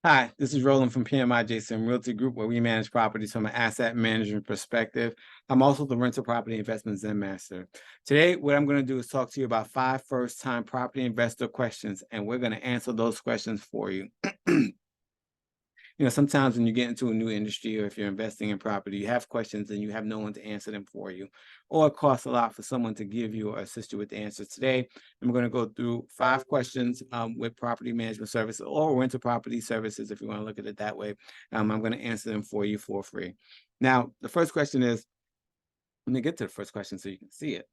Hi, this is Roland from PMI JCM Realty Group, where we manage properties from an asset management perspective. I'm also the rental property investment Zen master. Today, what I'm going to do is talk to you about 5 first-time property investor questions, and we're going to answer those questions for you. Sometimes when you get into a new industry or if you're investing in property, you have questions and you have no one to answer them for you, or it costs a lot for someone to give you or assist you with the answers. Today, I'm going to go through 5 questions with property management services or rental property services, if you want to look at it that way. I'm going to answer them for you for free. Now, the first question is, let me get to the first question so you can see it.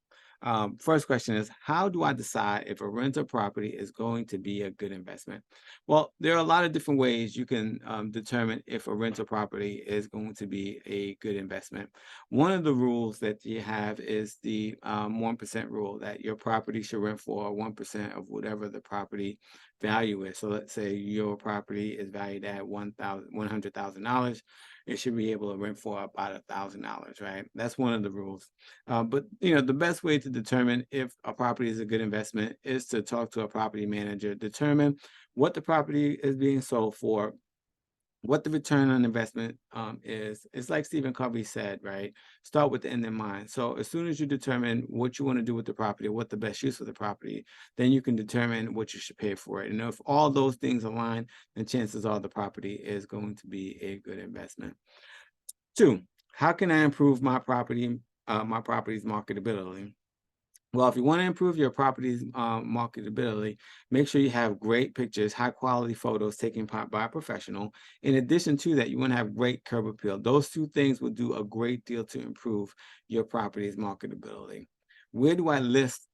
First question is, how do I decide if a rental property is going to be a good investment? Well, there are a lot of different ways you can determine if a rental property is going to be a good investment. One of the rules that you have is the 1% rule, that your property should rent for 1% of whatever the property value is. So let's say your property is valued at $100,000. It should be able to rent for about $1,000, right? That's one of the rules. But the best way to determine if a property is a good investment is to talk to a property manager, determine what the property is being sold for, what the return on investment is. It's like Stephen Covey said, right? Start with the end in mind. So as soon as you determine what you want to do with the property, what the best use of the property, then you can determine what you should pay for it. And if all those things align, then chances are the property is going to be a good investment. 2, how can I improve my property's marketability? Well, if you want to improve your property's marketability, make sure you have great pictures, high quality photos taken by a professional. In addition to that, you want to have great curb appeal. Those 2 things will do a great deal to improve your property's marketability. Where do I list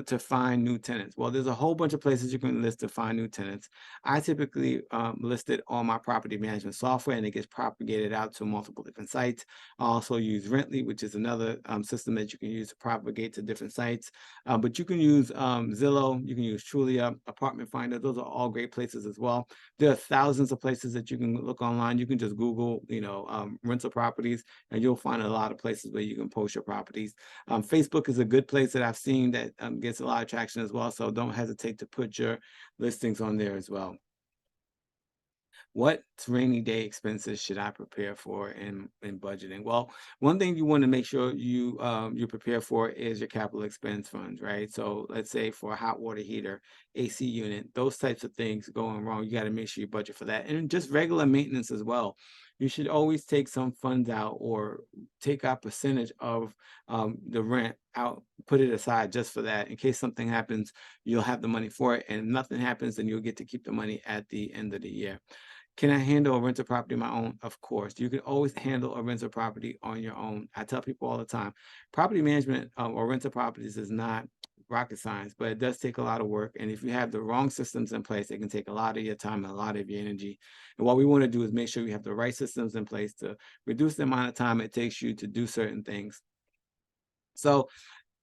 to find new tenants? Well, there's a whole bunch of places you can list to find new tenants. I typically list it on my property management software, and it gets propagated out to multiple different sites. I also use Rently, which is another system that you can use to propagate to different sites. But you can use Zillow, you can use Trulia, Apartment Finder. Those are all great places as well. There are thousands of places that you can look online. You can just Google, rental properties, and you'll find a lot of places where you can post your properties. Facebook is a good place that I've seen that gets a lot of traction as well. So don't hesitate to put your listings on there as well. What rainy day expenses should I prepare for in budgeting? Well, one thing you want to make sure you prepare for is your capital expense funds, right? So let's say for a hot water heater, AC unit, those types of things going wrong, you got to make sure you budget for that, and just regular maintenance as well. You should always take some funds out or take out percentage of the rent out, put it aside just for that. In case something happens, you'll have the money for it, and if nothing happens, then you'll get to keep the money at the end of the year. Can I handle a rental property on my own? Of course. You can always handle a rental property on your own. I tell people all the time, property management or rental properties is not rocket science, but it does take a lot of work. And if you have the wrong systems in place, it can take a lot of your time and a lot of your energy. And what we want to do is make sure you have the right systems in place to reduce the amount of time it takes you to do certain things. So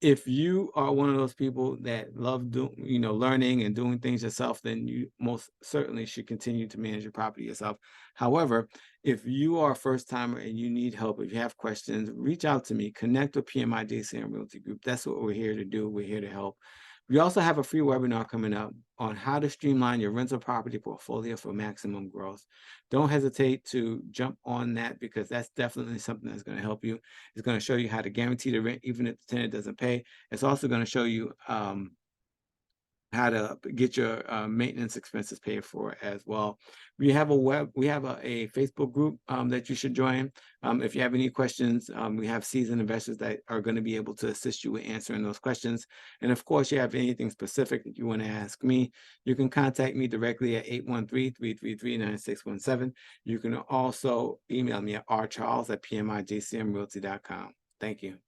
if you are one of those people that love learning and doing things yourself, then you most certainly should continue to manage your property yourself. However, if you are a first timer and you need help, if you have questions, reach out to me. Connect with PMI JCM Realty Group. That's what we're here to do. We're here to help. We also have a free webinar coming up on how to streamline your rental property portfolio for maximum growth. Don't hesitate to jump on that, because that's definitely something that's going to help you. It's going to show you how to guarantee the rent even if the tenant doesn't pay. It's also going to show you how to get your maintenance expenses paid for as well. We have a Facebook group that you should join. If you have any questions, we have seasoned investors that are going to be able to assist you with answering those questions. And of course, you have anything specific that you want to ask me, you can contact me directly at 813-333-9617. You can also email me at rcharles@pmijcmrealty.com. Thank you.